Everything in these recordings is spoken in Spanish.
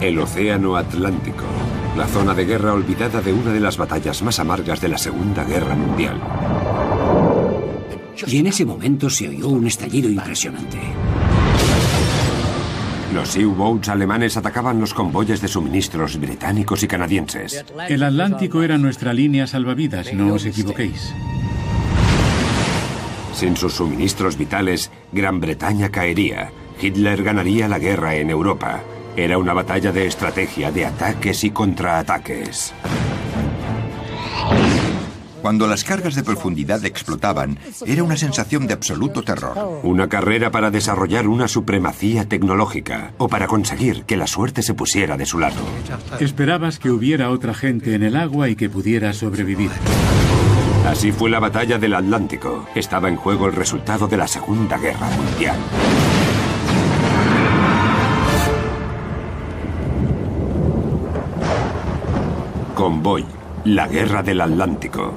El Océano Atlántico, la zona de guerra olvidada de una de las batallas más amargas de la Segunda Guerra Mundial. Y en ese momento se oyó un estallido impresionante. Los U-boats alemanes atacaban los convoyes de suministros británicos y canadienses. El Atlántico era nuestra línea salvavidas, no os equivoquéis. Sin sus suministros vitales, Gran Bretaña caería. Hitler ganaría la guerra en Europa. Era una batalla de estrategia, de ataques y contraataques. Cuando las cargas de profundidad explotaban, era una sensación de absoluto terror. Una carrera para desarrollar una supremacía tecnológica o para conseguir que la suerte se pusiera de su lado. Esperabas que hubiera otra gente en el agua y que pudiera sobrevivir. Así fue la batalla del Atlántico. Estaba en juego el resultado de la Segunda Guerra Mundial. Convoy, la Guerra del Atlántico.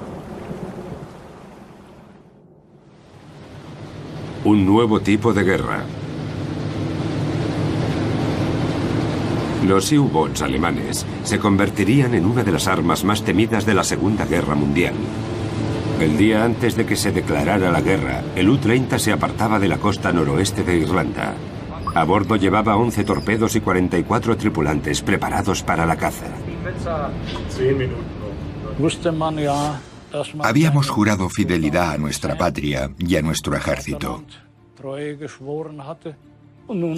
Un nuevo tipo de guerra. Los U-boats alemanes se convertirían en una de las armas más temidas de la Segunda Guerra Mundial. El día antes de que se declarara la guerra, el U-30 se apartaba de la costa noroeste de Irlanda. A bordo llevaba 11 torpedos y 44 tripulantes preparados para la caza. Habíamos jurado fidelidad a nuestra patria y a nuestro ejército.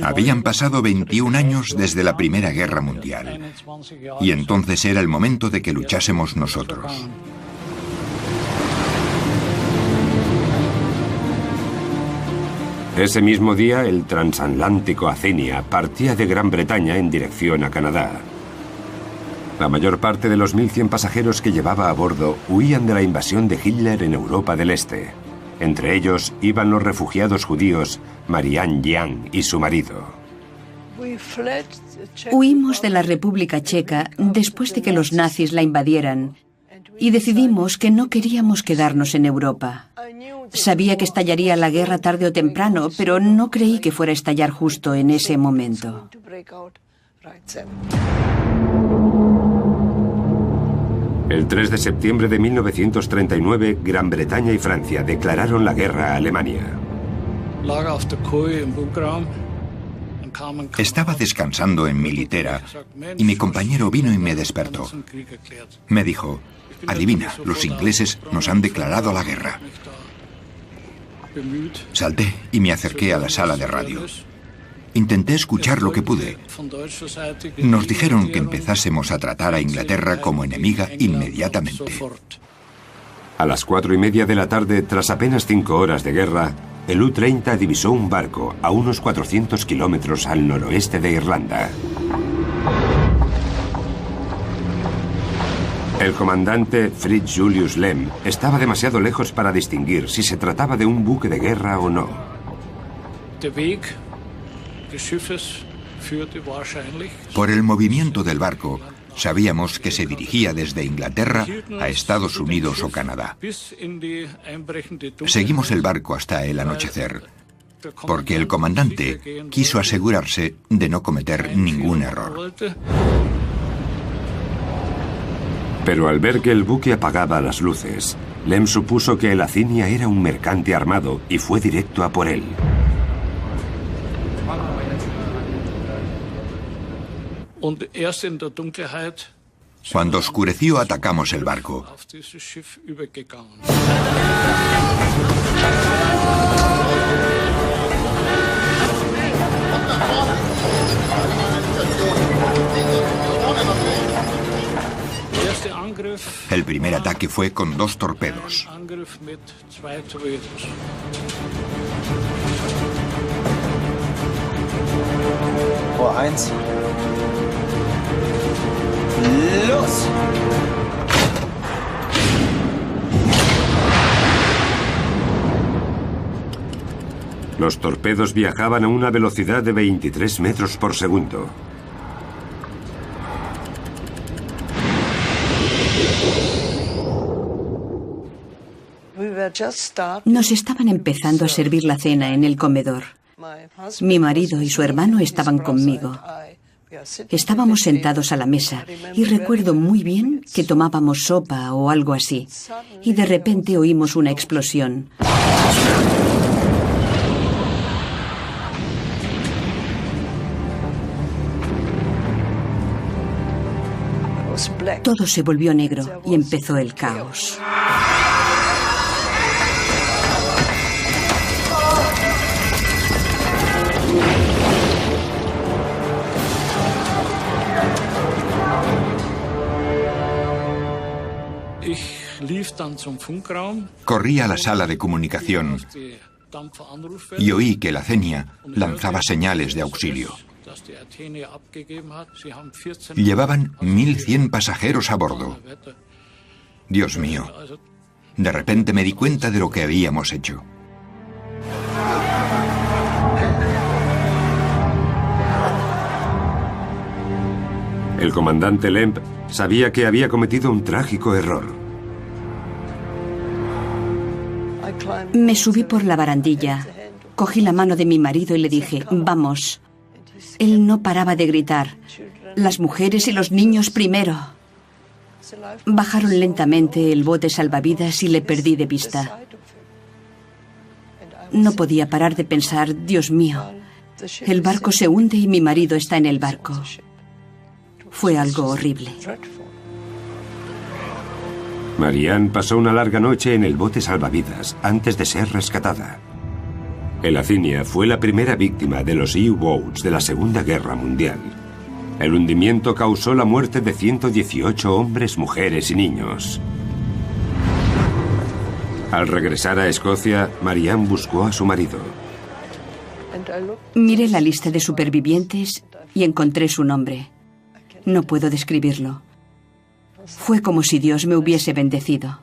Habían pasado 21 años desde la Primera Guerra Mundial, y entonces era el momento de que luchásemos nosotros. Ese mismo día, el transatlántico Athenia partía de Gran Bretaña en dirección a Canadá. La mayor parte de los 1.100 pasajeros que llevaba a bordo huían de la invasión de Hitler en Europa del Este. Entre ellos iban los refugiados judíos Marianne Young y su marido. Huimos de la República Checa después de que los nazis la invadieran y decidimos que no queríamos quedarnos en Europa. Sabía que estallaría la guerra tarde o temprano, pero no creí que fuera a estallar justo en ese momento. El 3 de septiembre de 1939, Gran Bretaña y Francia declararon la guerra a Alemania. Estaba descansando en mi litera y mi compañero vino y me despertó. Me dijo: adivina, los ingleses nos han declarado la guerra. Salté y me acerqué a la sala de radio. Intenté escuchar lo que pude. Nos dijeron que empezásemos a tratar a Inglaterra como enemiga inmediatamente. A las 4:30 de la tarde, tras apenas 5 horas de guerra, el U-30 divisó un barco a unos 400 kilómetros al noroeste de Irlanda. El comandante Fritz Julius Lem estaba demasiado lejos para distinguir si se trataba de un buque de guerra o no. Por el movimiento del barco, sabíamos que se dirigía desde Inglaterra a Estados Unidos o Canadá. Seguimos el barco hasta el anochecer, porque el comandante quiso asegurarse de no cometer ningún error. Pero al ver que el buque apagaba las luces, Lem supuso que el Athenia era un mercante armado y fue directo a por él. Cuando oscureció, atacamos el barco. El primer ataque fue con 2 torpedos. ¡Los! Los torpedos viajaban a una velocidad de 23 metros por segundo. Nos estaban empezando a servir la cena en el comedor. Mi marido y su hermano estaban conmigo. Estábamos sentados a la mesa y recuerdo muy bien que tomábamos sopa o algo así. Y de repente oímos una explosión. Todo se volvió negro y empezó el caos. Corrí a la sala de comunicación y oí que la Athenia lanzaba señales de auxilio. Llevaban 1.100 pasajeros a bordo. Dios mío, de repente me di cuenta de lo que habíamos hecho. El comandante Lemp sabía que había cometido un trágico error. Me subí por la barandilla, cogí la mano de mi marido y le dije, vamos. Él no paraba de gritar, las mujeres y los niños primero. Bajaron lentamente el bote salvavidas y le perdí de vista. No podía parar de pensar, Dios mío, el barco se hunde y mi marido está en el barco. Fue algo horrible. Marianne pasó una larga noche en el bote salvavidas antes de ser rescatada. El Athenia fue la primera víctima de los U-Boats de la Segunda Guerra Mundial. El hundimiento causó la muerte de 118 hombres, mujeres y niños. Al regresar a Escocia, Marianne buscó a su marido. Miré la lista de supervivientes y encontré su nombre. No puedo describirlo. Fue como si Dios me hubiese bendecido.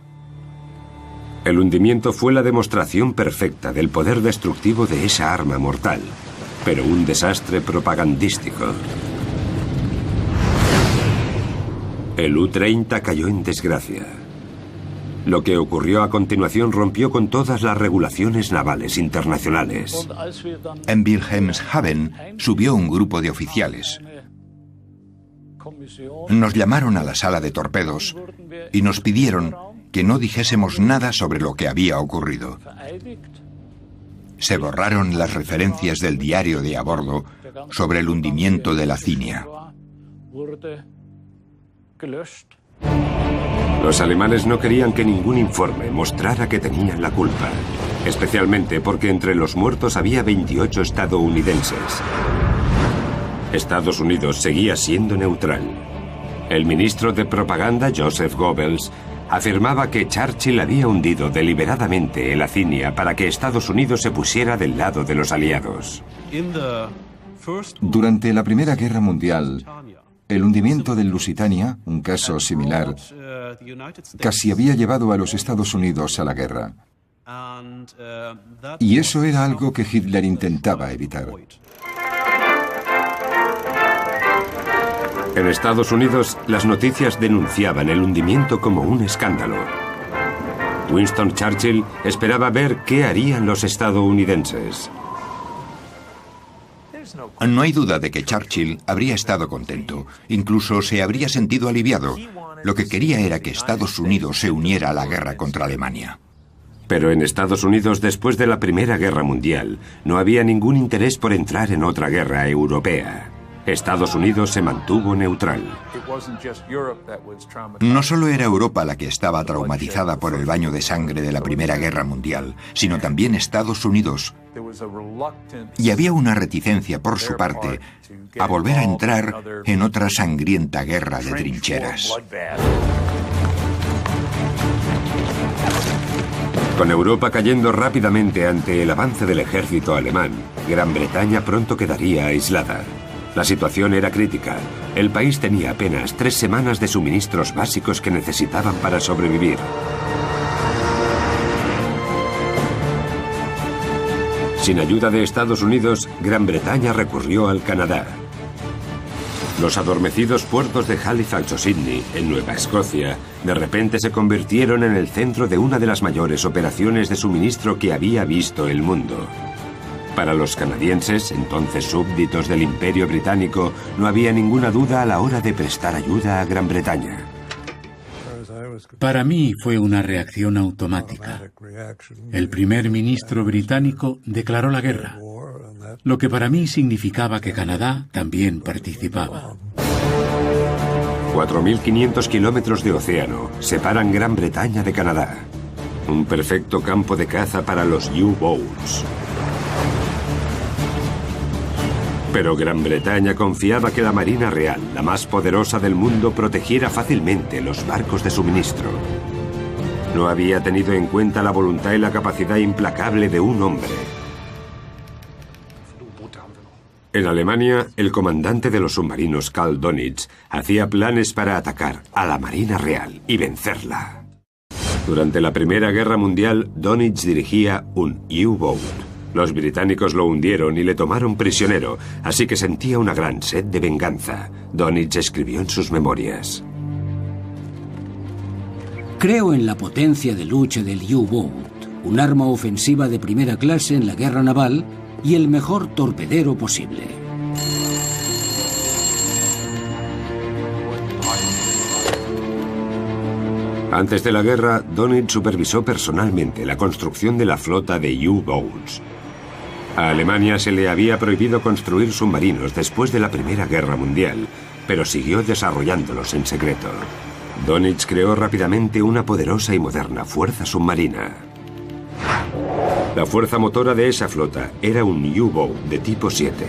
El hundimiento fue la demostración perfecta del poder destructivo de esa arma mortal, pero un desastre propagandístico. El U-30 cayó en desgracia. Lo que ocurrió a continuación rompió con todas las regulaciones navales internacionales. En Wilhelmshaven subió un grupo de oficiales. Nos llamaron a la sala de torpedos y nos pidieron que no dijésemos nada sobre lo que había ocurrido. Se borraron las referencias del diario de a bordo sobre el hundimiento de la Athenia. Los alemanes no querían que ningún informe mostrara que tenían la culpa, especialmente porque entre los muertos había 28 estadounidenses. Estados Unidos seguía siendo neutral. El ministro de propaganda, Joseph Goebbels, afirmaba que Churchill había hundido deliberadamente el Athenia para que Estados Unidos se pusiera del lado de los aliados. Durante la Primera Guerra Mundial, el hundimiento del Lusitania, un caso similar, casi había llevado a los Estados Unidos a la guerra. Y eso era algo que Hitler intentaba evitar. En Estados Unidos, las noticias denunciaban el hundimiento como un escándalo. Winston Churchill esperaba ver qué harían los estadounidenses. No hay duda de que Churchill habría estado contento, incluso se habría sentido aliviado. Lo que quería era que Estados Unidos se uniera a la guerra contra Alemania. Pero en Estados Unidos, después de la Primera Guerra Mundial, no había ningún interés por entrar en otra guerra europea. Estados Unidos se mantuvo neutral. No solo era Europa la que estaba traumatizada por el baño de sangre de la Primera Guerra Mundial, sino también Estados Unidos. Y había una reticencia por su parte a volver a entrar en otra sangrienta guerra de trincheras. Con Europa cayendo rápidamente ante el avance del ejército alemán, Gran Bretaña pronto quedaría aislada. La situación era crítica. El país tenía apenas 3 semanas de suministros básicos que necesitaban para sobrevivir. Sin ayuda de Estados Unidos, Gran Bretaña recurrió al Canadá. Los adormecidos puertos de Halifax o Sydney, en Nueva Escocia, de repente se convirtieron en el centro de una de las mayores operaciones de suministro que había visto el mundo. Para los canadienses, entonces súbditos del Imperio Británico, no había ninguna duda a la hora de prestar ayuda a Gran Bretaña. Para mí fue una reacción automática. El primer ministro británico declaró la guerra, lo que para mí significaba que Canadá también participaba. 4.500 kilómetros de océano separan Gran Bretaña de Canadá. Un perfecto campo de caza para los U-Boats. Pero Gran Bretaña confiaba que la Marina Real, la más poderosa del mundo, protegiera fácilmente los barcos de suministro. No había tenido en cuenta la voluntad y la capacidad implacable de un hombre. En Alemania, el comandante de los submarinos, Karl Donitz, hacía planes para atacar a la Marina Real y vencerla. Durante la Primera Guerra Mundial, Donitz dirigía un U-Boat. Los británicos lo hundieron y le tomaron prisionero, así que sentía una gran sed de venganza. Donitz escribió en sus memorias: creo en la potencia de lucha del U-Boat, un arma ofensiva de primera clase en la guerra naval y el mejor torpedero posible. Antes de la guerra, Donitz supervisó personalmente la construcción de la flota de U-Boats. A Alemania se le había prohibido construir submarinos después de la Primera Guerra Mundial, pero siguió desarrollándolos en secreto. Donitz creó rápidamente una poderosa y moderna fuerza submarina. La fuerza motora de esa flota era un U-Boat de tipo 7.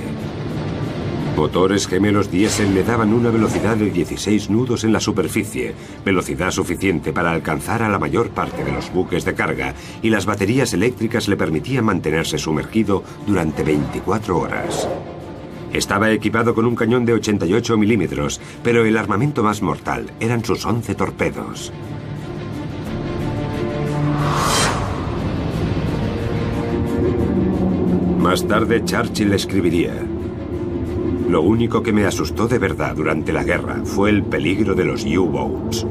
Motores gemelos diésel le daban una velocidad de 16 nudos en la superficie, velocidad suficiente para alcanzar a la mayor parte de los buques de carga, y las baterías eléctricas le permitían mantenerse sumergido durante 24 horas. Estaba equipado con un cañón de 88 milímetros, pero el armamento más mortal eran sus 11 torpedos. Más tarde, Churchill escribiría: lo único que me asustó de verdad durante la guerra fue el peligro de los U-Boats.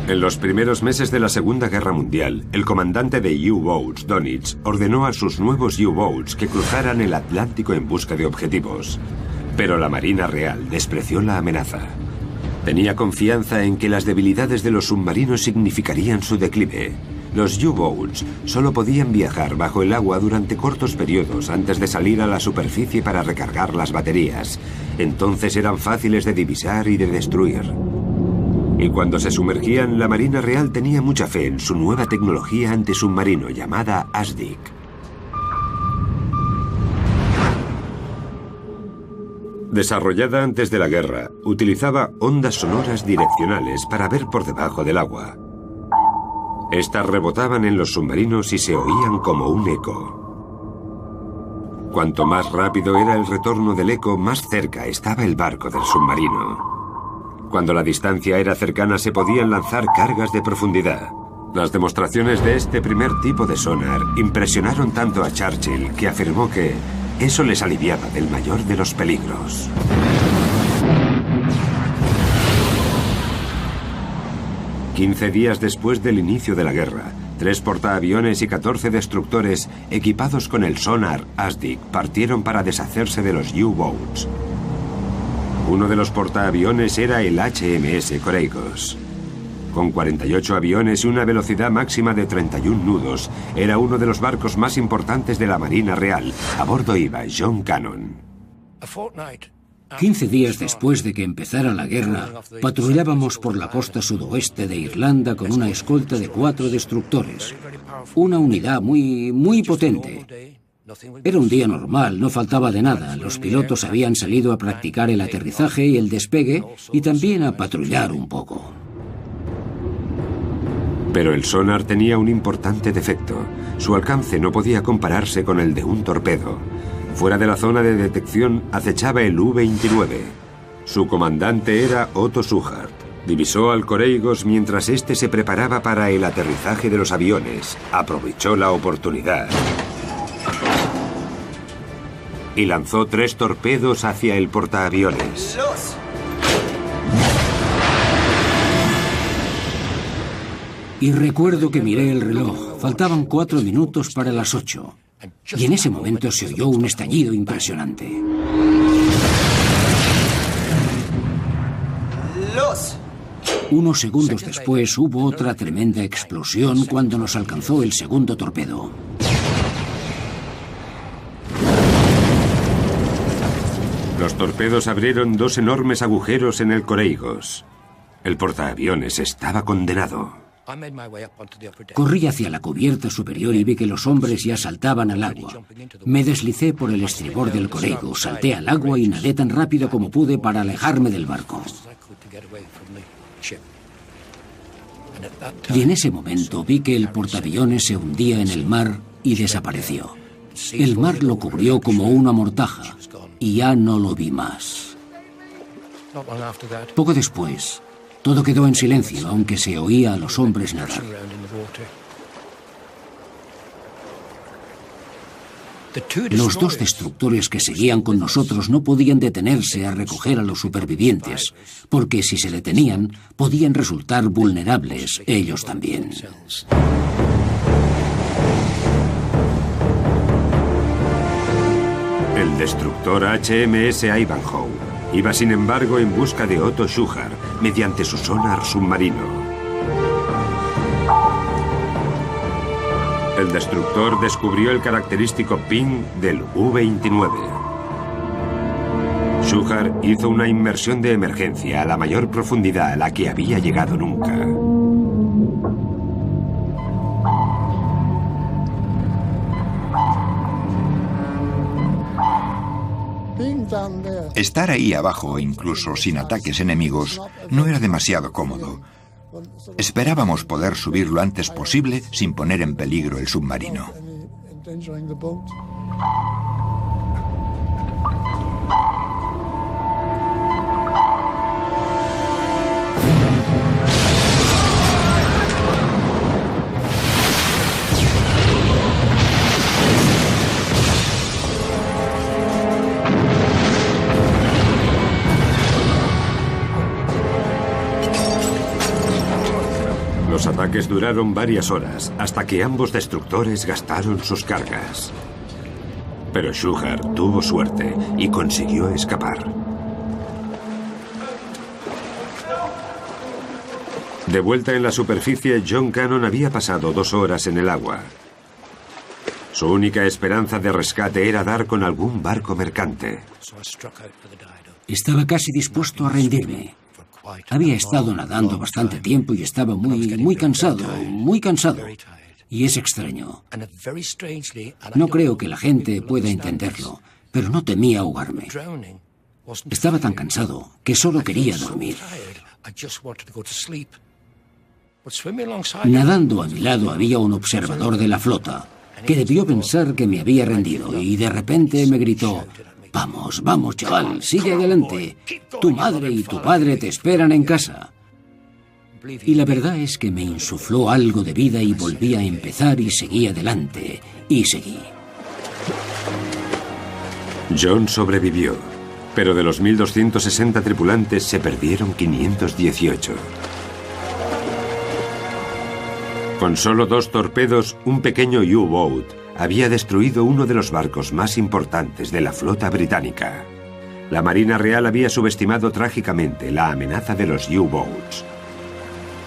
En los primeros meses de la Segunda Guerra Mundial, el comandante de U-Boats, Donitz, ordenó a sus nuevos U-Boats que cruzaran el Atlántico en busca de objetivos. Pero la Marina Real despreció la amenaza. Tenía confianza en que las debilidades de los submarinos significarían su declive. Los U-Boats solo podían viajar bajo el agua durante cortos periodos antes de salir a la superficie para recargar las baterías. Entonces eran fáciles de divisar y de destruir. Y cuando se sumergían, la Marina Real tenía mucha fe en su nueva tecnología antisubmarino llamada ASDIC. Desarrollada antes de la guerra, utilizaba ondas sonoras direccionales para ver por debajo del agua. Estas rebotaban en los submarinos y se oían como un eco. Cuanto más rápido era el retorno del eco, más cerca estaba el barco del submarino. Cuando la distancia era cercana, se podían lanzar cargas de profundidad. Las demostraciones de este primer tipo de sonar impresionaron tanto a Churchill que afirmó que eso les aliviaba del mayor de los peligros. 15 días después del inicio de la guerra, 3 portaaviones y 14 destructores equipados con el sonar ASDIC partieron para deshacerse de los U-Boats. Uno de los portaaviones era el HMS Courageous. Con 48 aviones y una velocidad máxima de 31 nudos, era uno de los barcos más importantes de la Marina Real. A bordo iba John Cannon. 15 días después de que empezara la guerra, patrullábamos por la costa sudoeste de Irlanda con una escolta de 4 destructores. Una unidad muy potente. Era un día normal, no faltaba de nada. Los pilotos habían salido a practicar el aterrizaje y el despegue y también a patrullar un poco. Pero el sonar tenía un importante defecto. Su alcance no podía compararse con el de un torpedo. Fuera de la zona de detección acechaba el U-29. Su comandante era Otto Suhard. Divisó al Courageous mientras este se preparaba para el aterrizaje de los aviones. Aprovechó la oportunidad y lanzó 3 torpedos hacia el portaaviones. Y recuerdo que miré el reloj. Faltaban 4 minutos para las 8. Y en ese momento se oyó un estallido impresionante. Unos segundos después hubo otra tremenda explosión cuando nos alcanzó el segundo torpedo. Los torpedos abrieron 2 enormes agujeros en el Coreigos. El portaaviones estaba condenado. Corrí hacia la cubierta superior y vi que los hombres ya saltaban al agua. Me deslicé por el estribor del Coreigo, salté al agua y nadé tan rápido como pude para alejarme del barco. Y en ese momento vi que el portaaviones se hundía en el mar y desapareció. El mar lo cubrió como una mortaja y ya no lo vi más. Poco después, todo quedó en silencio, aunque se oía a los hombres nadar. Los 2 destructores que seguían con nosotros no podían detenerse a recoger a los supervivientes, porque si se detenían, podían resultar vulnerables ellos también. El destructor HMS Ivanhoe iba sin embargo en busca de Otto Schuchard mediante su sonar submarino. El destructor descubrió el característico ping del U-29. Schuchard hizo una inmersión de emergencia a la mayor profundidad a la que había llegado nunca. Estar ahí abajo, incluso sin ataques enemigos, no era demasiado cómodo. Esperábamos poder subir lo antes posible sin poner en peligro el submarino. Los ataques duraron varias horas, hasta que ambos destructores gastaron sus cargas. Pero Schuchard tuvo suerte y consiguió escapar. De vuelta en la superficie, John Cannon había pasado 2 horas en el agua. Su única esperanza de rescate era dar con algún barco mercante. Estaba casi dispuesto a rendirme. Había estado nadando bastante tiempo y estaba muy cansado. Y es extraño. No creo que la gente pueda entenderlo, pero no temía ahogarme. Estaba tan cansado que solo quería dormir. Nadando a mi lado había un observador de la flota, que debió pensar que me había rendido, y de repente me gritó: «Vamos, vamos, chaval, sigue adelante. Tu madre y tu padre te esperan en casa». Y la verdad es que me insufló algo de vida y volví a empezar y seguí adelante. Y seguí. John sobrevivió, pero de los 1.260 tripulantes se perdieron 518. Con solo 2 torpedos, un pequeño U-boat había destruido uno de los barcos más importantes de la flota británica. La Marina Real había subestimado trágicamente la amenaza de los U-boats.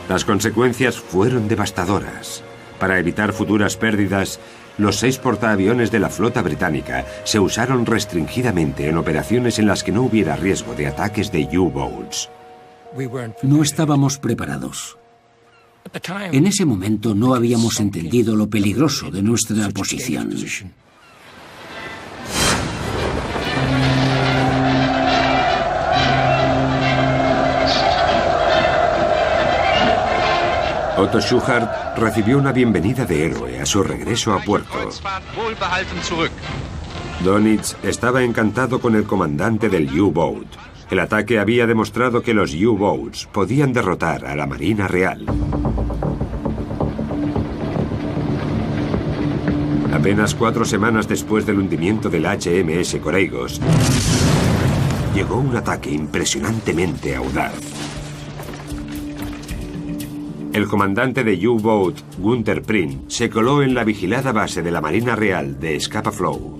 Las consecuencias fueron devastadoras. Para evitar futuras pérdidas, los 6 portaaviones de la flota británica se usaron restringidamente en operaciones en las que no hubiera riesgo de ataques de U-boats. No estábamos preparados. En ese momento no habíamos entendido lo peligroso de nuestra posición. Otto Schuchard recibió una bienvenida de héroe a su regreso a puerto. Dönitz estaba encantado con el comandante del U-boat. El ataque había demostrado que los U-boats podían derrotar a la Marina Real. Apenas 4 semanas después del hundimiento del HMS Coreigos, llegó un ataque impresionantemente audaz. El comandante de U-Boat, Gunther Prien, se coló en la vigilada base de la Marina Real de Scapa Flow.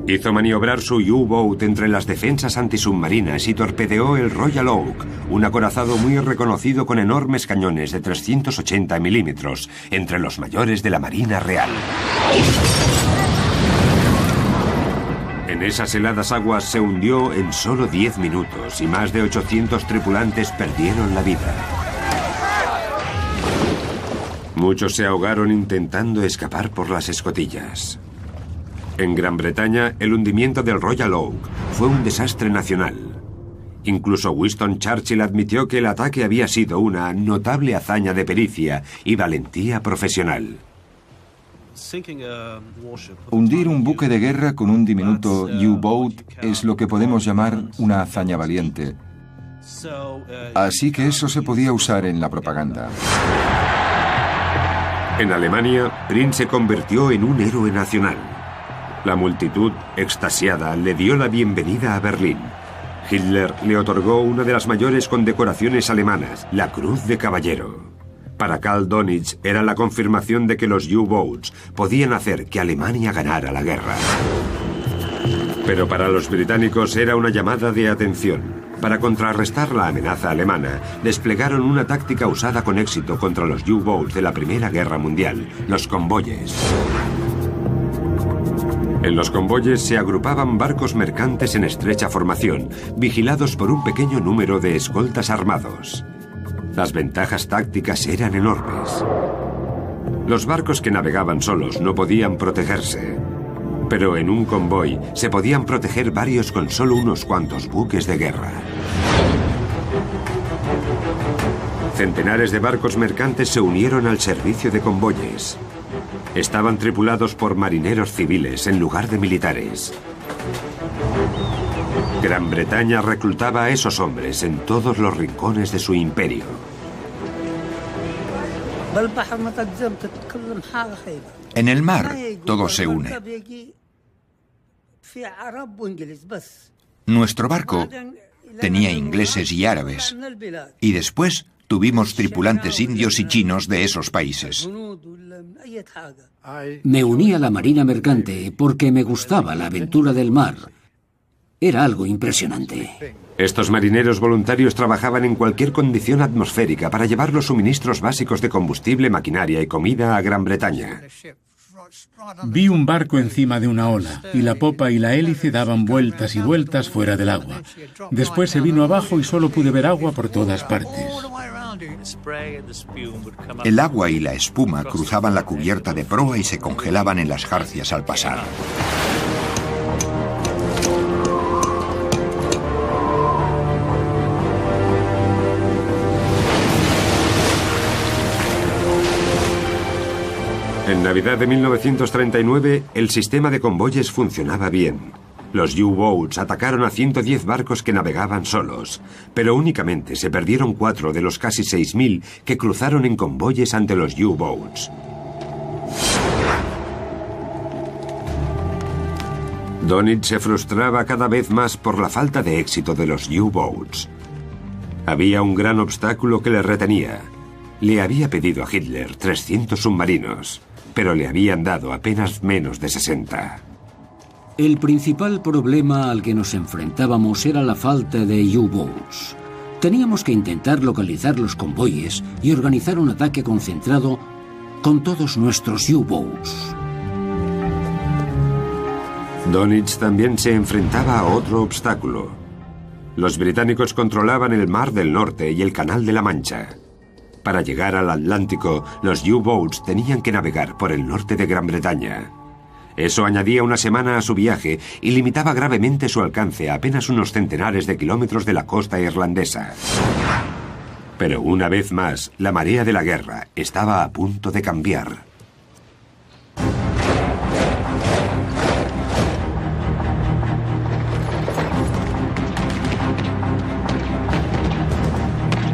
Hizo maniobrar su U-Boat entre las defensas antisubmarinas y torpedeó el Royal Oak, un acorazado muy reconocido con enormes cañones de 380 milímetros, entre los mayores de la Marina Real. En esas heladas aguas se hundió en solo 10 minutos y más de 800 tripulantes perdieron la vida. Muchos se ahogaron intentando escapar por las escotillas. En Gran Bretaña, el hundimiento del Royal Oak fue un desastre nacional. Incluso Winston Churchill admitió que el ataque había sido una notable hazaña de pericia y valentía profesional. Hundir un buque de guerra con un diminuto U-Boat es lo que podemos llamar una hazaña valiente. Así que eso se podía usar en la propaganda. En Alemania, Prien se convirtió en un héroe nacional. La multitud, extasiada, le dio la bienvenida a Berlín. Hitler le otorgó una de las mayores condecoraciones alemanas, la Cruz de Caballero. Para Karl Dönitz era la confirmación de que los U-Boats podían hacer que Alemania ganara la guerra. Pero para los británicos era una llamada de atención. Para contrarrestar la amenaza alemana, desplegaron una táctica usada con éxito contra los U-Boats de la Primera Guerra Mundial, los convoyes. En los convoyes se agrupaban barcos mercantes en estrecha formación, vigilados por un pequeño número de escoltas armados. Las ventajas tácticas eran enormes. Los barcos que navegaban solos no podían protegerse, pero en un convoy se podían proteger varios con solo unos cuantos buques de guerra. Centenares de barcos mercantes se unieron al servicio de convoyes. Estaban tripulados por marineros civiles en lugar de militares. Gran Bretaña reclutaba a esos hombres en todos los rincones de su imperio. En el mar, todo se une. Nuestro barco tenía ingleses y árabes, y después tuvimos tripulantes indios y chinos de esos países. Me uní a la marina mercante porque me gustaba la aventura del mar. Era algo impresionante. Estos marineros voluntarios trabajaban en cualquier condición atmosférica para llevar los suministros básicos de combustible, maquinaria y comida a Gran Bretaña. Vi un barco encima de una ola, y la popa y la hélice daban vueltas y vueltas fuera del agua. Después se vino abajo y solo pude ver agua por todas partes. El agua y la espuma cruzaban la cubierta de proa y se congelaban en las jarcias al pasar. En Navidad de 1939, el sistema de convoyes funcionaba bien. Los U-Boats atacaron a 110 barcos que navegaban solos, pero únicamente se perdieron 4 de los casi 6.000 que cruzaron en convoyes ante los U-Boats. Dönitz se frustraba cada vez más por la falta de éxito de los U-Boats. Había un gran obstáculo que le retenía. Le había pedido a Hitler 300 submarinos, pero le habían dado apenas menos de 60. El principal problema al que nos enfrentábamos era la falta de U-Boats. Teníamos que intentar localizar los convoyes y organizar un ataque concentrado con todos nuestros U-Boats. Dönitz también se enfrentaba a otro obstáculo. Los británicos controlaban el Mar del Norte y el Canal de la Mancha. Para llegar al Atlántico, los U-Boats tenían que navegar por el norte de Gran Bretaña. Eso añadía una semana a su viaje y limitaba gravemente su alcance a apenas unos centenares de kilómetros de la costa irlandesa. Pero una vez más, la marea de la guerra estaba a punto de cambiar.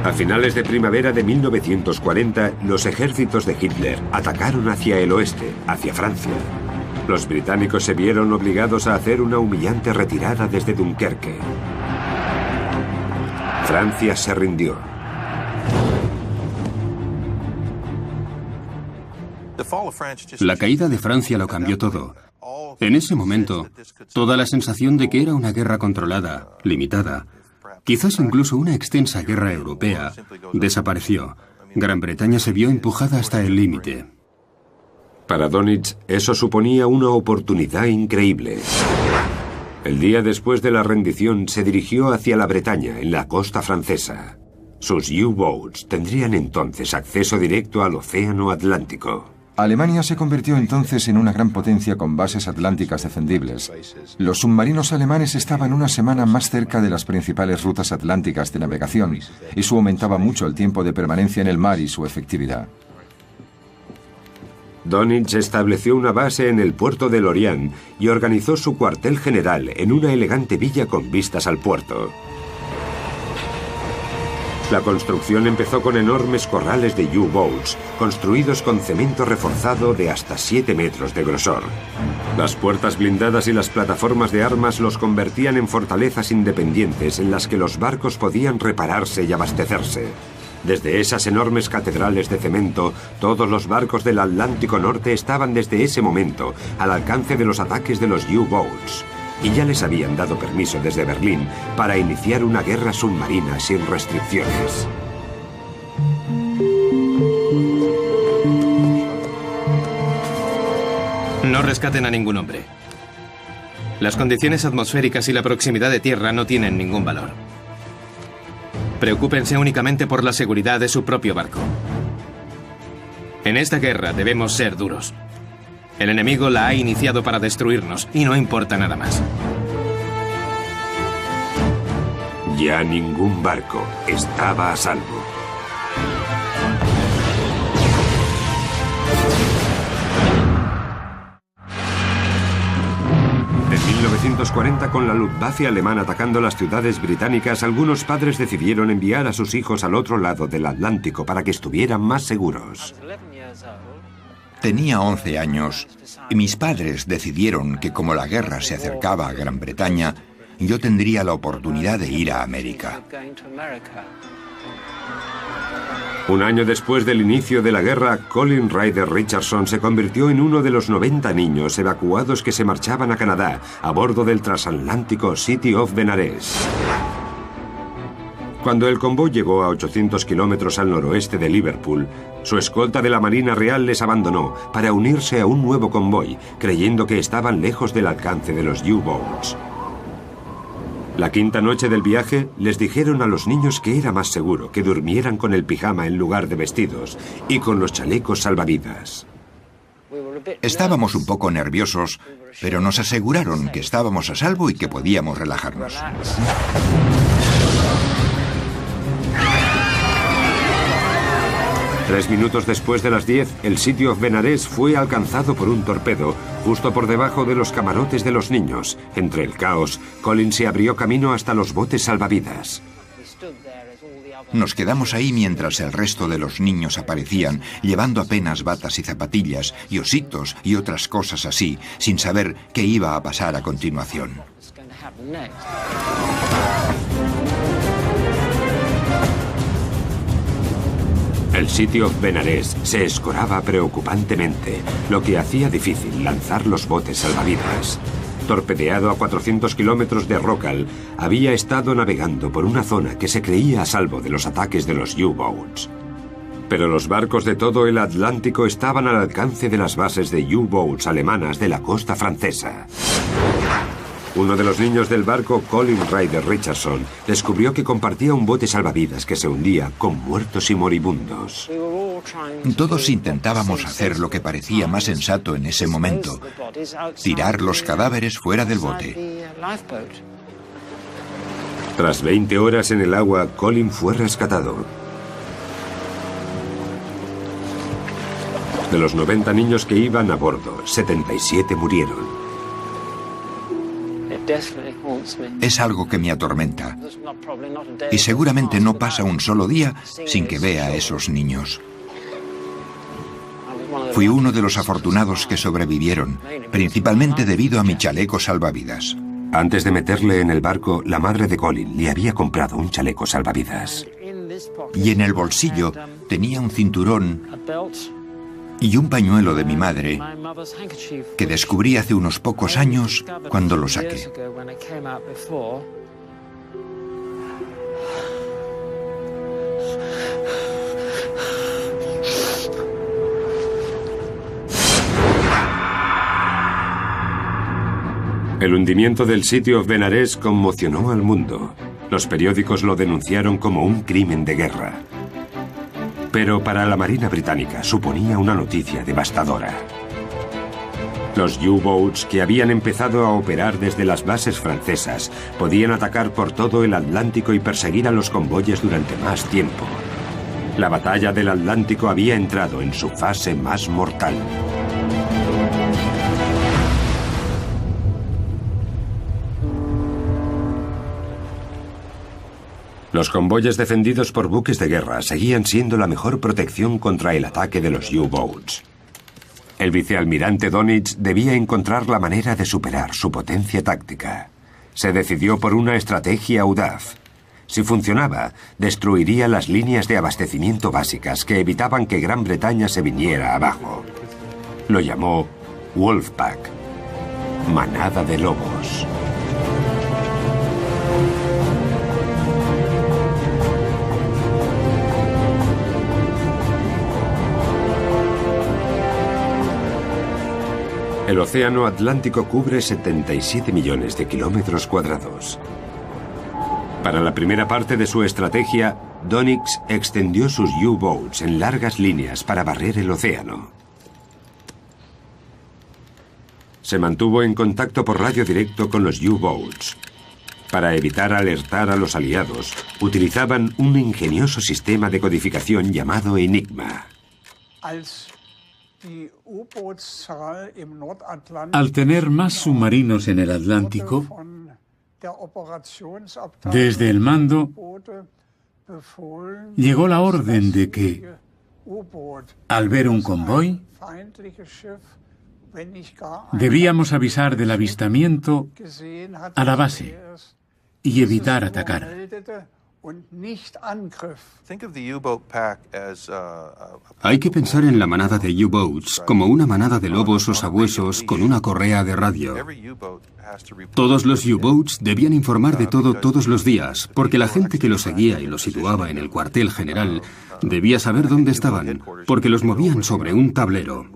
A finales de primavera de 1940, los ejércitos de Hitler atacaron hacia el oeste, hacia Francia. Los británicos se vieron obligados a hacer una humillante retirada desde Dunkerque. Francia se rindió. La caída de Francia lo cambió todo. En ese momento, toda la sensación de que era una guerra controlada, limitada, quizás incluso una extensa guerra europea, desapareció. Gran Bretaña se vio empujada hasta el límite. Para Dönitz, eso suponía una oportunidad increíble. El día después de la rendición se dirigió hacia la Bretaña, en la costa francesa. Sus U-boats tendrían entonces acceso directo al Océano Atlántico. Alemania se convirtió entonces en una gran potencia con bases atlánticas defendibles. Los submarinos alemanes estaban una semana más cerca de las principales rutas atlánticas de navegación. Eso aumentaba mucho el tiempo de permanencia en el mar y su efectividad. Dönitz estableció una base en el puerto de Lorient y organizó su cuartel general en una elegante villa con vistas al puerto. La construcción empezó con enormes corrales de U-boats, construidos con cemento reforzado de hasta 7 metros de grosor. Las puertas blindadas y las plataformas de armas los convertían en fortalezas independientes en las que los barcos podían repararse y abastecerse. Desde esas enormes catedrales de cemento, todos los barcos del Atlántico Norte estaban desde ese momento al alcance de los ataques de los U-boats. Y ya les habían dado permiso desde Berlín para iniciar una guerra submarina sin restricciones. No rescaten a ningún hombre. Las condiciones atmosféricas y la proximidad de tierra no tienen ningún valor. Preocúpense únicamente por la seguridad de su propio barco. En esta guerra debemos ser duros. El enemigo la ha iniciado para destruirnos y no importa nada más. Ya ningún barco estaba a salvo. En 1940, con la Luftwaffe alemana atacando las ciudades británicas, algunos padres decidieron enviar a sus hijos al otro lado del Atlántico para que estuvieran más seguros. Tenía 11 años y mis padres decidieron que como la guerra se acercaba a Gran Bretaña, yo tendría la oportunidad de ir a América. Un año después del inicio de la guerra, Colin Ryder Richardson se convirtió en uno de los 90 niños evacuados que se marchaban a Canadá a bordo del transatlántico City of Benares. Cuando el convoy llegó a 800 kilómetros al noroeste de Liverpool, su escolta de la Marina Real les abandonó para unirse a un nuevo convoy, creyendo que estaban lejos del alcance de los U-boats. La quinta noche del viaje, les dijeron a los niños que era más seguro que durmieran con el pijama en lugar de vestidos y con los chalecos salvavidas. Estábamos un poco nerviosos, pero nos aseguraron que estábamos a salvo y que podíamos relajarnos. 3 minutos después de las 10, el City of Benares fue alcanzado por un torpedo, justo por debajo de los camarotes de los niños. Entre el caos, Colin se abrió camino hasta los botes salvavidas. Nos quedamos ahí mientras el resto de los niños aparecían, llevando apenas batas y zapatillas, y ositos y otras cosas así, sin saber qué iba a pasar a continuación. El City of Benares se escoraba preocupantemente, lo que hacía difícil lanzar los botes salvavidas. Torpedeado a 400 kilómetros de Rockall, había estado navegando por una zona que se creía a salvo de los ataques de los U-boats. Pero los barcos de todo el Atlántico estaban al alcance de las bases de U-boats alemanas de la costa francesa. Uno de los niños del barco, Colin Ryder Richardson, descubrió que compartía un bote salvavidas que se hundía con muertos y moribundos. Todos intentábamos hacer lo que parecía más sensato en ese momento: tirar los cadáveres fuera del bote. Tras 20 horas en el agua, Colin fue rescatado. De los 90 niños que iban a bordo, 77 murieron. Es algo que me atormenta. Y seguramente no pasa un solo día sin que vea a esos niños. Fui uno de los afortunados que sobrevivieron, principalmente debido a mi chaleco salvavidas. Antes de meterle en el barco, la madre de Colin le había comprado un chaleco salvavidas. Y en el bolsillo tenía un cinturón y un pañuelo de mi madre que descubrí hace unos pocos años cuando lo saqué. El hundimiento del City of Benares conmocionó al mundo. Los periódicos lo denunciaron como un crimen de guerra. Pero para la Marina británica suponía una noticia devastadora. Los U-Boats, que habían empezado a operar desde las bases francesas, podían atacar por todo el Atlántico y perseguir a los convoyes durante más tiempo. La batalla del Atlántico había entrado en su fase más mortal. Los convoyes defendidos por buques de guerra seguían siendo la mejor protección contra el ataque de los U-Boats. El vicealmirante Dönitz debía encontrar la manera de superar su potencia táctica. Se decidió por una estrategia audaz. Si funcionaba, destruiría las líneas de abastecimiento básicas que evitaban que Gran Bretaña se viniera abajo. Lo llamó Wolfpack, manada de lobos. El océano Atlántico cubre 77 millones de kilómetros cuadrados. Para la primera parte de su estrategia, Dönitz extendió sus U-Boats en largas líneas para barrer el océano. Se mantuvo en contacto por radio directo con los U-Boats. Para evitar alertar a los aliados, utilizaban un ingenioso sistema de codificación llamado Enigma. Al tener más submarinos en el Atlántico, desde el mando llegó la orden de que, al ver un convoy, debíamos avisar del avistamiento a la base y evitar atacar. Hay que pensar en la manada de U-Boats como una manada de lobos o sabuesos con una correa de radio. Todos los U-Boats debían informar de todo todos los días, porque la gente que los seguía y los situaba en el cuartel general debía saber dónde estaban, porque los movían sobre un tablero.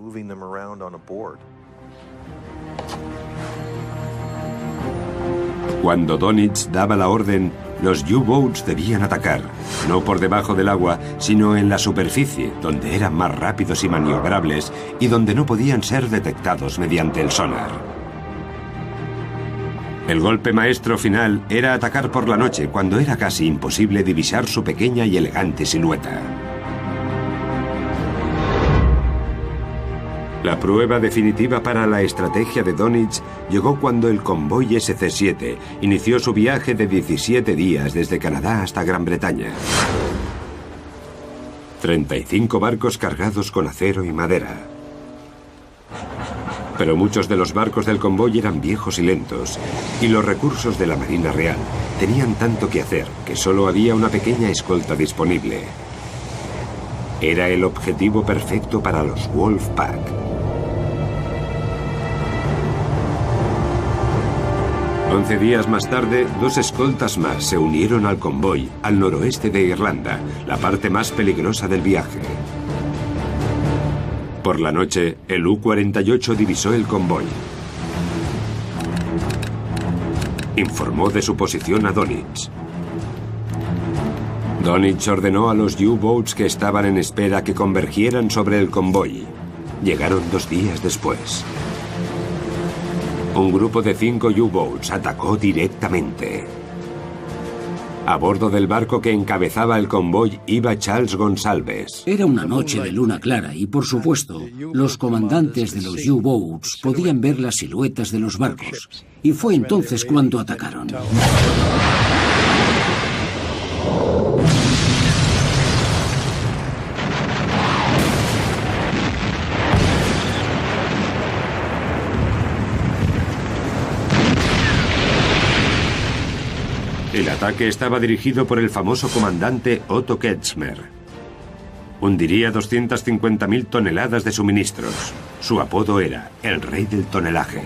Cuando Dönitz daba la orden, los U-Boats debían atacar, no por debajo del agua, sino en la superficie, donde eran más rápidos y maniobrables y donde no podían ser detectados mediante el sonar. El golpe maestro final era atacar por la noche, cuando era casi imposible divisar su pequeña y elegante silueta. La prueba definitiva para la estrategia de Dönitz llegó cuando el convoy SC-7 inició su viaje de 17 días desde Canadá hasta Gran Bretaña. 35 barcos cargados con acero y madera. Pero muchos de los barcos del convoy eran viejos y lentos, y los recursos de la Marina Real tenían tanto que hacer que solo había una pequeña escolta disponible. Era el objetivo perfecto para los Wolfpack. 11 días más tarde, 2 escoltas más se unieron al convoy al noroeste de Irlanda, la parte más peligrosa del viaje. Por la noche, el U-48 divisó el convoy. Informó de su posición a Dönitz. Dönitz ordenó a los U-Boats que estaban en espera que convergieran sobre el convoy. Llegaron 2 días después. Un grupo de 5 U-Boats atacó directamente. A bordo del barco que encabezaba el convoy iba Charles Gonsalves. Era una noche de luna clara y, por supuesto, los comandantes de los U-Boats podían ver las siluetas de los barcos. Y fue entonces cuando atacaron. El ataque estaba dirigido por el famoso comandante Otto Kretschmer. Hundiría 250.000 toneladas de suministros. Su apodo era el rey del tonelaje.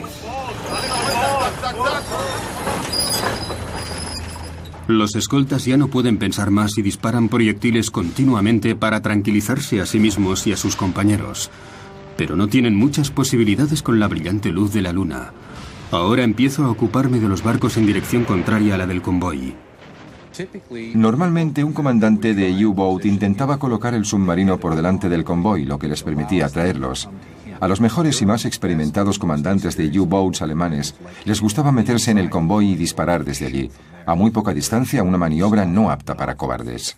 Los escoltas ya no pueden pensar más y disparan proyectiles continuamente para tranquilizarse a sí mismos y a sus compañeros. Pero no tienen muchas posibilidades con la brillante luz de la luna. Ahora empiezo a ocuparme de los barcos en dirección contraria a la del convoy. Normalmente un comandante de U-Boat intentaba colocar el submarino por delante del convoy, lo que les permitía atraerlos. A los mejores y más experimentados comandantes de U-Boats alemanes les gustaba meterse en el convoy y disparar desde allí, a muy poca distancia, una maniobra no apta para cobardes.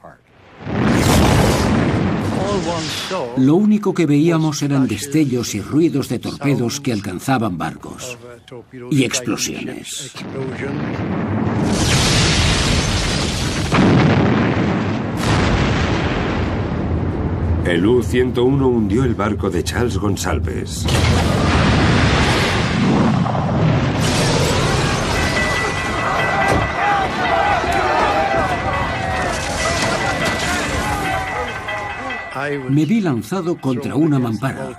Lo único que veíamos eran destellos y ruidos de torpedos que alcanzaban barcos. Y explosiones. El U-101 hundió el barco de Charles Gonsalves. Me vi lanzado contra una mampara.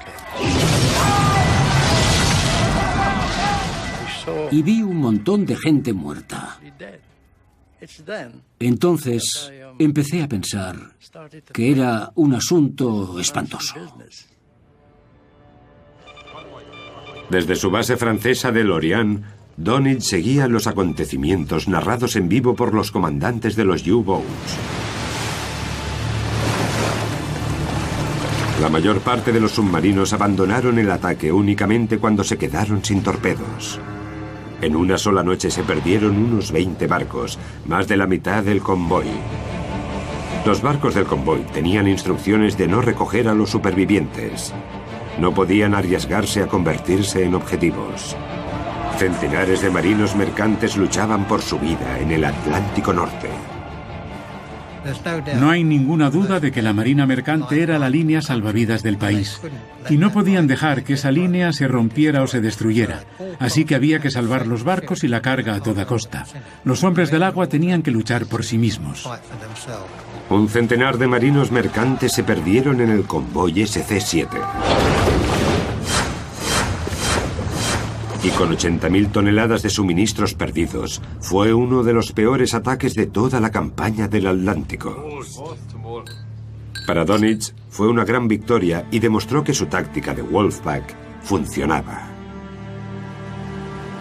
Y vi un montón de gente muerta. Entonces empecé a pensar que era un asunto espantoso. Desde su base francesa de Lorient, Donitz seguía los acontecimientos narrados en vivo por los comandantes de los U-Boats. La mayor parte de los submarinos abandonaron el ataque únicamente cuando se quedaron sin torpedos. En una sola noche se perdieron unos 20 barcos, más de la mitad del convoy. Los barcos del convoy tenían instrucciones de no recoger a los supervivientes. No podían arriesgarse a convertirse en objetivos. Centenares de marinos mercantes luchaban por su vida en el Atlántico Norte. No hay ninguna duda de que la marina mercante era la línea salvavidas del país. Y no podían dejar que esa línea se rompiera o se destruyera. Así que había que salvar los barcos y la carga a toda costa. Los hombres del agua tenían que luchar por sí mismos. Un centenar de marinos mercantes se perdieron en el convoy SC-7. Y con 80.000 toneladas de suministros perdidos, fue uno de los peores ataques de toda la campaña del Atlántico. Para Donitz fue una gran victoria y demostró que su táctica de Wolfpack funcionaba.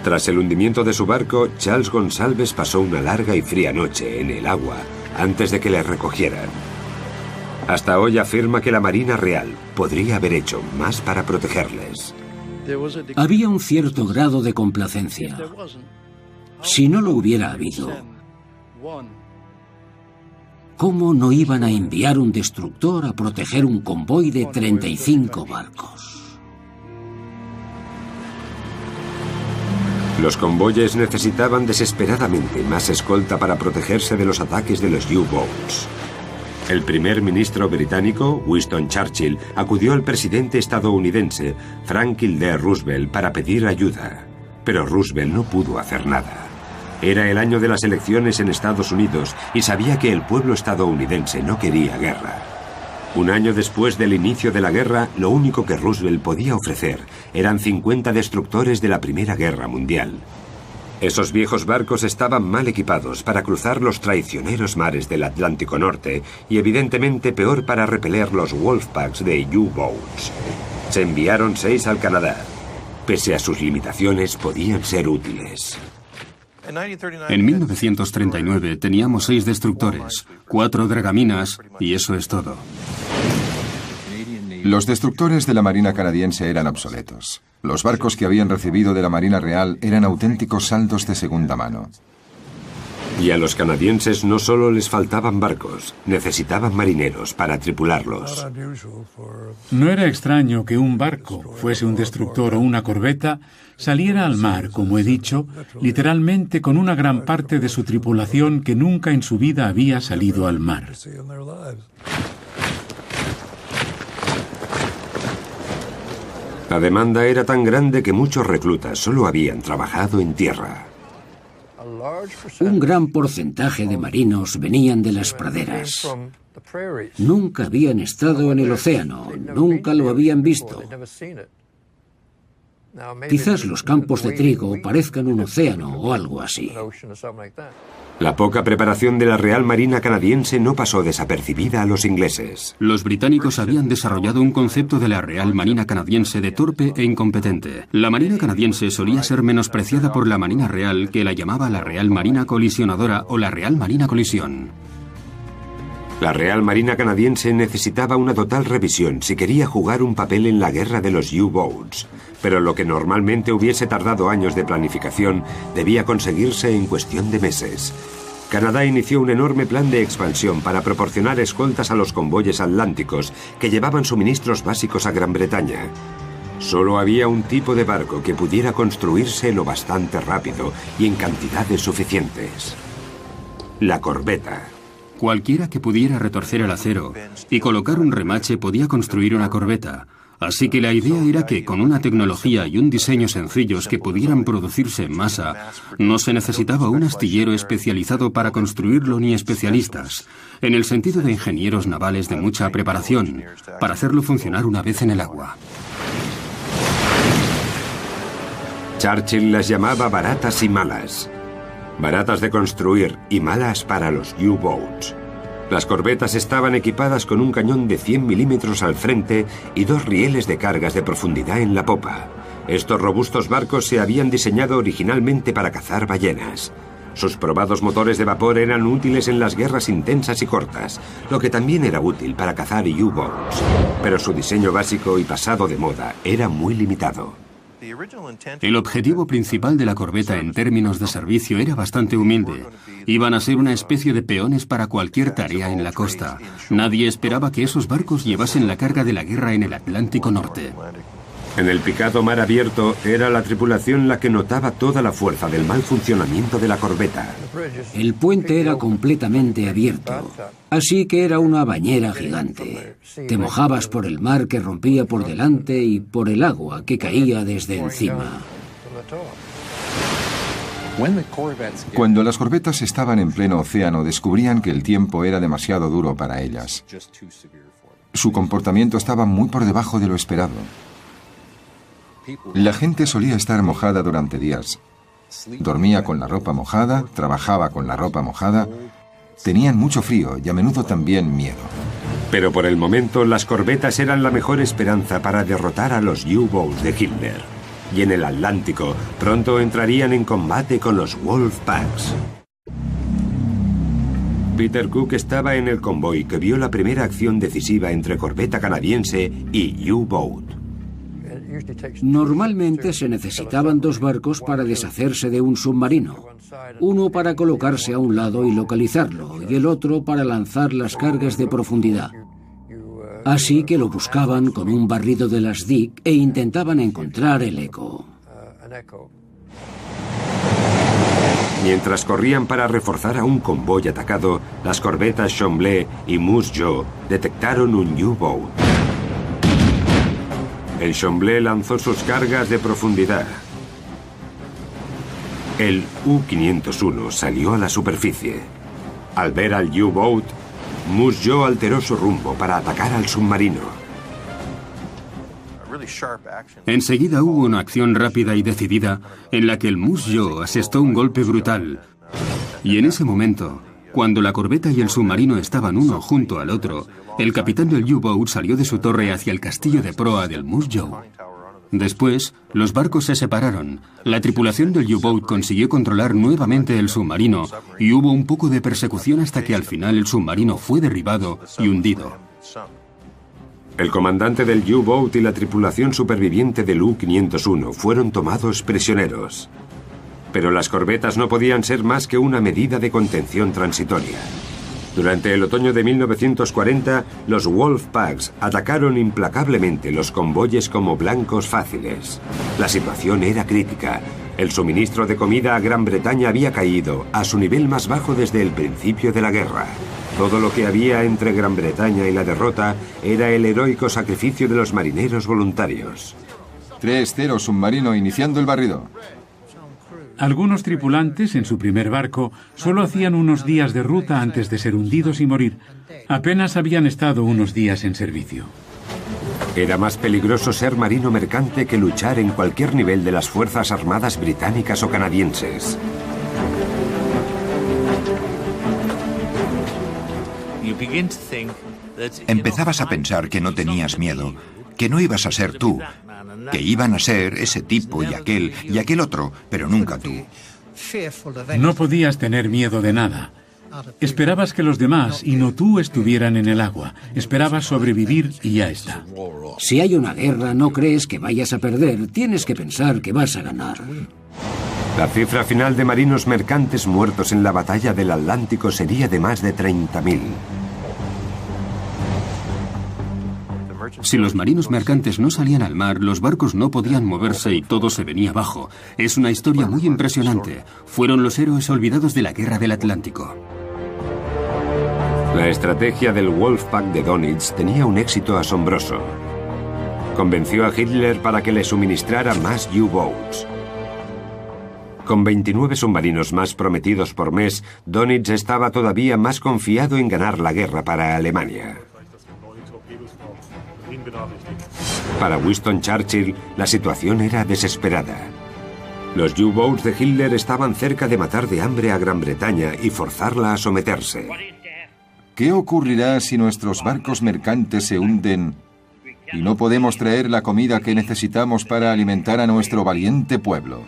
Tras el hundimiento de su barco, Charles Gonsalves pasó una larga y fría noche en el agua antes de que le recogieran. Hasta hoy afirma que la Marina Real podría haber hecho más para protegerles. Había un cierto grado de complacencia. Si no lo hubiera habido, ¿cómo no iban a enviar un destructor a proteger un convoy de 35 barcos? Los convoyes necesitaban desesperadamente más escolta para protegerse de los ataques de los U-Boats. El primer ministro británico, Winston Churchill, acudió al presidente estadounidense, Franklin D. Roosevelt, para pedir ayuda. Pero Roosevelt no pudo hacer nada. Era el año de las elecciones en Estados Unidos y sabía que el pueblo estadounidense no quería guerra. Un año después del inicio de la guerra, lo único que Roosevelt podía ofrecer eran 50 destructores de la Primera Guerra Mundial. Esos viejos barcos estaban mal equipados para cruzar los traicioneros mares del Atlántico Norte y evidentemente peor para repeler los Wolfpacks de U-Boats. Se enviaron 6 al Canadá. Pese a sus limitaciones, podían ser útiles. En 1939 teníamos 6 destructores, 4 dragaminas y eso es todo. Los destructores de la Marina canadiense eran obsoletos. Los barcos que habían recibido de la Marina Real eran auténticos saldos de segunda mano. Y a los canadienses no solo les faltaban barcos, necesitaban marineros para tripularlos. No era extraño que un barco, fuese un destructor o una corbeta, saliera al mar, como he dicho, literalmente con una gran parte de su tripulación que nunca en su vida había salido al mar. La demanda era tan grande que muchos reclutas solo habían trabajado en tierra. Un gran porcentaje de marinos venían de las praderas. Nunca habían estado en el océano, nunca lo habían visto. Quizás los campos de trigo parezcan un océano o algo así. La poca preparación de la Real Marina canadiense no pasó desapercibida a los ingleses. Los británicos habían desarrollado un concepto de la Real Marina canadiense de torpe e incompetente. La Marina canadiense solía ser menospreciada por la Marina Real, que la llamaba la Real Marina Colisionadora o la Real Marina Colisión. La Real Marina canadiense necesitaba una total revisión si quería jugar un papel en la guerra de los U-Boats, pero lo que normalmente hubiese tardado años de planificación debía conseguirse en cuestión de meses. Canadá inició un enorme plan de expansión para proporcionar escoltas a los convoyes atlánticos que llevaban suministros básicos a Gran Bretaña. Solo había un tipo de barco que pudiera construirse lo bastante rápido y en cantidades suficientes: la corbeta. Cualquiera que pudiera retorcer el acero y colocar un remache podía construir una corbeta. Así que la idea era que con una tecnología y un diseño sencillos que pudieran producirse en masa, no se necesitaba un astillero especializado para construirlo ni especialistas, en el sentido de ingenieros navales de mucha preparación, para hacerlo funcionar una vez en el agua. Churchill las llamaba baratas y malas. Baratas de construir y malas para los U-Boats. Las corbetas estaban equipadas con un cañón de 100 milímetros al frente y 2 rieles de cargas de profundidad en la popa. Estos robustos barcos se habían diseñado originalmente para cazar ballenas. Sus probados motores de vapor eran útiles en las guerras intensas y cortas, lo que también era útil para cazar U-Boats. Pero su diseño básico y pasado de moda era muy limitado. El objetivo principal de la corbeta en términos de servicio era bastante humilde. Iban a ser una especie de peones para cualquier tarea en la costa. Nadie esperaba que esos barcos llevasen la carga de la guerra en el Atlántico Norte. En el picado mar abierto era la tripulación la que notaba toda la fuerza del mal funcionamiento de la corbeta. El puente era completamente abierto, así que era una bañera gigante. Te mojabas por el mar que rompía por delante y por el agua que caía desde encima. Cuando las corbetas estaban en pleno océano, descubrían que el tiempo era demasiado duro para ellas. Su comportamiento estaba muy por debajo de lo esperado. La gente solía estar mojada durante días. Dormía con la ropa mojada, trabajaba con la ropa mojada. Tenían mucho frío y a menudo también miedo. Pero por el momento las corbetas eran la mejor esperanza para derrotar a los U-Boats de Hitler. Y en el Atlántico pronto entrarían en combate con los Wolfpacks. Peter Cook estaba en el convoy que vio la primera acción decisiva entre corbeta canadiense y U-Boat. Normalmente se necesitaban 2 barcos para deshacerse de un submarino. Uno para colocarse a un lado y localizarlo, y el otro para lanzar las cargas de profundidad. Así que lo buscaban con un barrido de las Dick e intentaban encontrar el eco. Mientras corrían para reforzar a un convoy atacado, las corbetas Chambly y Moose Jaw detectaron un U-Boat. El Chambly lanzó sus cargas de profundidad. El U-501 salió a la superficie. Al ver al U-Boat, Moose Jaw alteró su rumbo para atacar al submarino. Enseguida hubo una acción rápida y decidida en la que el Moose Jaw asestó un golpe brutal. Y en ese momento, cuando la corbeta y el submarino estaban uno junto al otro, el capitán del U-Boat salió de su torre hacia el castillo de proa del Moose Jaw. Después, los barcos se separaron, la tripulación del U-Boat consiguió controlar nuevamente el submarino y hubo un poco de persecución hasta que al final el submarino fue derribado y hundido. El comandante del U-Boat y la tripulación superviviente del U-501 fueron tomados prisioneros. Pero las corbetas no podían ser más que una medida de contención transitoria. Durante el otoño de 1940, los Wolfpacks atacaron implacablemente los convoyes como blancos fáciles. La situación era crítica. El suministro de comida a Gran Bretaña había caído a su nivel más bajo desde el principio de la guerra. Todo lo que había entre Gran Bretaña y la derrota era el heroico sacrificio de los marineros voluntarios. 3-0 submarino iniciando el barrido. Algunos tripulantes en su primer barco solo hacían unos días de ruta antes de ser hundidos y morir. Apenas habían estado unos días en servicio. Era más peligroso ser marino mercante que luchar en cualquier nivel de las Fuerzas Armadas británicas o canadienses. Empezabas a pensar que no tenías miedo, que no ibas a ser tú, que iban a ser ese tipo y aquel otro, pero nunca tú. No podías tener miedo de nada. Esperabas que los demás, y no tú, estuvieran en el agua. Esperabas sobrevivir y ya está. Si hay una guerra, no crees que vayas a perder. Tienes que pensar que vas a ganar. La cifra final de marinos mercantes muertos en la batalla del Atlántico sería de más de 30.000. Si los marinos mercantes no salían al mar, los barcos no podían moverse y todo se venía abajo. Es una historia muy impresionante. Fueron los héroes olvidados de la Guerra del Atlántico. La estrategia del Wolfpack de Dönitz tenía un éxito asombroso. Convenció a Hitler para que le suministrara más U-Boats. Con 29 submarinos más prometidos por mes, Dönitz estaba todavía más confiado en ganar la guerra para Alemania. Para Winston Churchill, la situación era desesperada. Los U-Boats de Hitler estaban cerca de matar de hambre a Gran Bretaña y forzarla a someterse. ¿Qué ocurrirá si nuestros barcos mercantes se hunden y no podemos traer la comida que necesitamos para alimentar a nuestro valiente pueblo?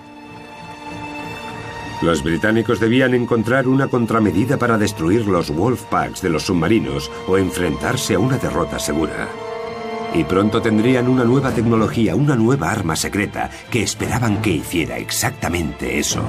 Los británicos debían encontrar una contramedida para destruir los Wolfpacks de los submarinos o enfrentarse a una derrota segura. Y pronto tendrían una nueva tecnología, una nueva arma secreta, que esperaban que hiciera exactamente eso.